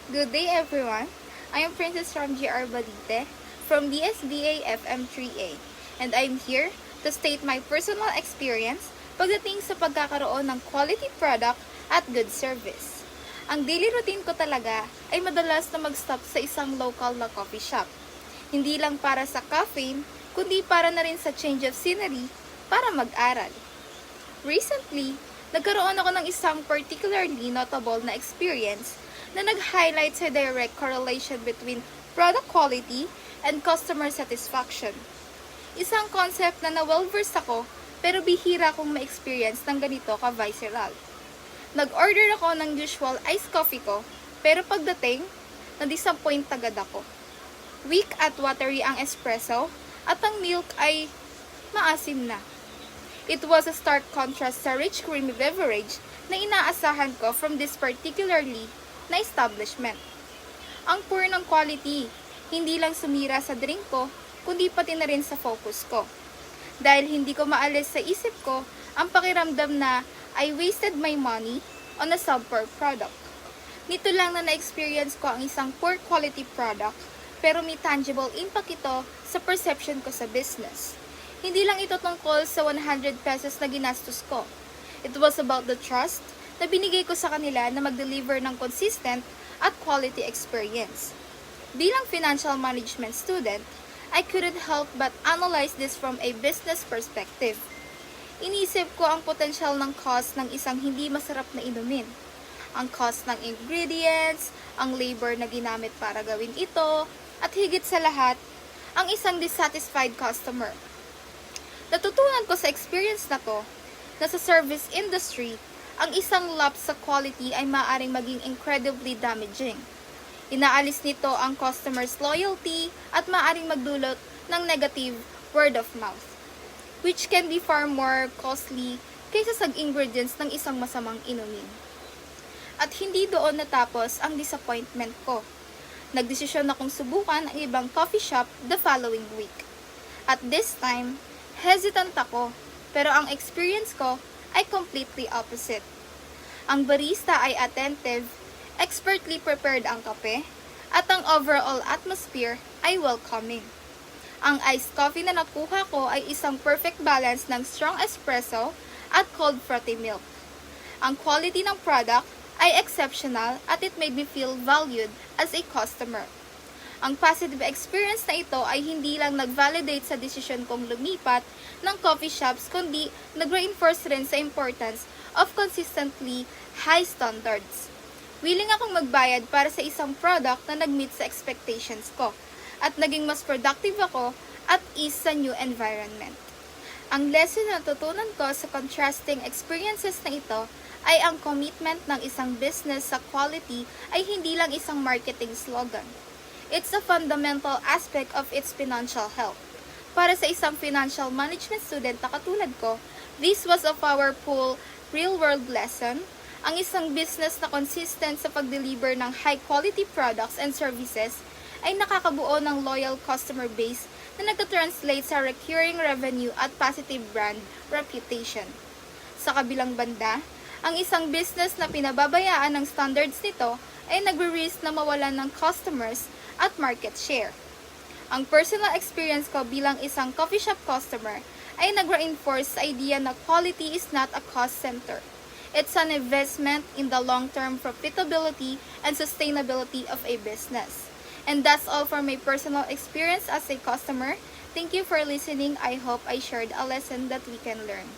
Good day everyone. I am Princess from GR Balite from DSBA FM3A and I'm here to state my personal experience pagdating sa pagkakaroon ng quality product at good service. Ang daily routine ko talaga ay madalas na mag-stop sa isang local na coffee shop. Hindi lang para sa caffeine, kundi para na rin sa change of scenery para mag-aral. Recently, nagkaroon ako ng isang particularly notable na experience na nag-highlight sa direct correlation between product quality and customer satisfaction. Isang concept na na-well-versed ako pero bihira kong ma-experience ng ganito ka-visceral. Nag-order ako ng usual iced coffee ko pero pagdating, na-disappoint agad ako. Weak at watery ang espresso at ang milk ay maasim na. It was a stark contrast sa rich creamy beverage na inaasahan ko from this particularly na establishment. Ang poor ng quality, hindi lang sumira sa drink ko, kundi pati na rin sa focus ko. Dahil hindi ko maalis sa isip ko ang pakiramdam na I wasted my money on a subpar product. Nito lang na na-experience ko ang isang poor quality product, pero may tangible impact ito sa perception ko sa business. Hindi lang ito tungkol sa 100 pesos na ginastos ko. It was about the trust na binigay ko sa kanila na mag-deliver ng consistent at quality experience. Bilang financial management student, I couldn't help but analyze this from a business perspective. Inisip ko ang potensyal ng cost ng isang hindi masarap na inumin. Ang cost ng ingredients, ang labor na ginamit para gawin ito, at higit sa lahat, ang isang dissatisfied customer. Natutunan ko sa experience na to na sa service industry, ang isang lapse sa quality ay maaaring maging incredibly damaging. Inaalis nito ang customer's loyalty at maaaring magdulot ng negative word of mouth, which can be far more costly kaysa sa ingredients ng isang masamang inumin. At hindi doon natapos ang disappointment ko. Nagdesisyon akong subukan ang ibang coffee shop the following week. At this time, hesitant ako, pero ang experience ko ay completely opposite. Ang barista ay attentive, expertly prepared ang kape, at ang overall atmosphere ay welcoming. Ang iced coffee na nakuha ko ay isang perfect balance ng strong espresso at cold frothy milk. Ang quality ng product ay exceptional at it made me feel valued as a customer. Ang positive experience na ito ay hindi lang nag-validate sa desisyon kong lumipat ng coffee shops kundi nag-reinforce rin sa importance of consistently high standards. Willing akong magbayad para sa isang product na nag-meet sa expectations ko at naging mas productive ako at ease sa new environment. Ang lesson na natutunan ko sa contrasting experiences na ito ay ang commitment ng isang business sa quality ay hindi lang isang marketing slogan. It's a fundamental aspect of its financial health. Para sa isang financial management student na katulad ko, this was a powerful real-world lesson. Ang isang business na consistent sa pag-deliver ng high-quality products and services ay nakakabuo ng loyal customer base na nagtatranslate sa recurring revenue at positive brand reputation. Sa kabilang banda, ang isang business na pinababayaan ng standards nito ay nagre-risk na mawalan ng customers at market share. Ang personal experience ko bilang isang coffee shop customer ay nag-reinforce sa idea na quality is not a cost center. It's an investment in the long-term profitability and sustainability of a business. And that's all for my personal experience as a customer. Thank you for listening. I hope I shared a lesson that we can learn.